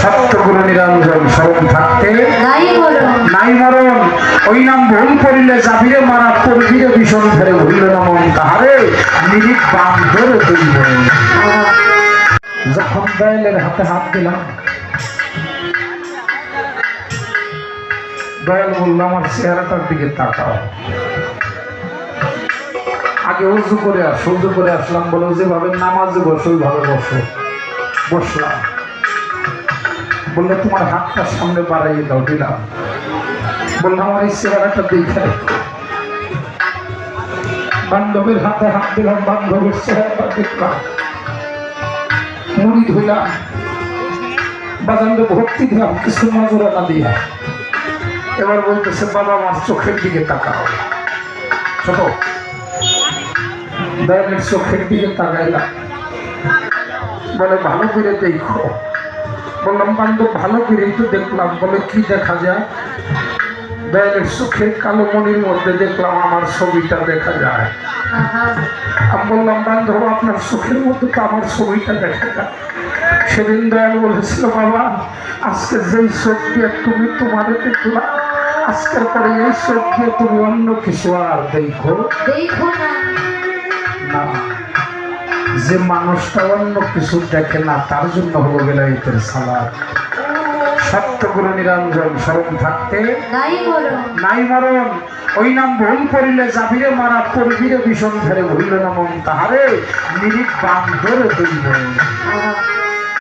সত্যগুরু নিরঞ্জন স্মরণ থাকতে নাই মরণ। ওই নাম ভুল করিলে যাবিরে মারা পড়বিরে ভীষণ ধরে ভুলিল না মন তাহারে নিরিখ বাম ধরে তুলব। যখন দয়ালের হাতে হাত দিলাম, দয়াল বলল আমার চেহারাটার দিকে তাকাও। আগে উজু করে উজু করে আসলাম, বলে যেভাবে নামাজে বসো ওইভাবে বসো। বসলাম, বললো তোমার হাতটা সামনে বাড়াইয়ে দাও, দিলাম। বললাম আমার এই চেহারাটা দেখে বান্ধবের হাতে হাত দিলাম, বান্ধবের চেহারাটা দেখলাম, মুড়ি ধুইলাম, বাজানো ভক্তি দিলাম কিছু নজরানা দিয়া। এবার বলতেছে বাবা আমার চোখের দিকে তাকাও। ছোট দয়ালের চোখের দিকে তাকাইলাম, বলে ভালো করে দেখো। বললাম বান্ধব ভালো করেই তো দেখলাম। বলে কি দেখা যায়? দয়ালের চোখের কালো মনির মধ্যে দেখলাম আমার ছবিটা দেখা যায়। আমি বললাম বান্ধব আপনার চোখের মধ্যে তো আমার ছবিটা দেখা যায়। সেদিন দয়াল বলেছিল বাবা আজকে যেই চোখ দিয়ে তুমি তোমার দেখলাম, আজকের পরে এই চোখ দিয়ে তুমি অন্য কিছু আর দেখো না। যে মানুষটা অন্য কিছু দেখে না তার জন্য হলো বেলায়েতের সালাত। সত্যগুরু নিরঞ্জন স্মরণ থাকতে নাই মরণ। ওই নাম ভুল করিলে যাবিরে মারা পড়বিরে ভীষণ ধরে ভুলিল না মন তাহারে নিরিখ বাম ধরে তুলব।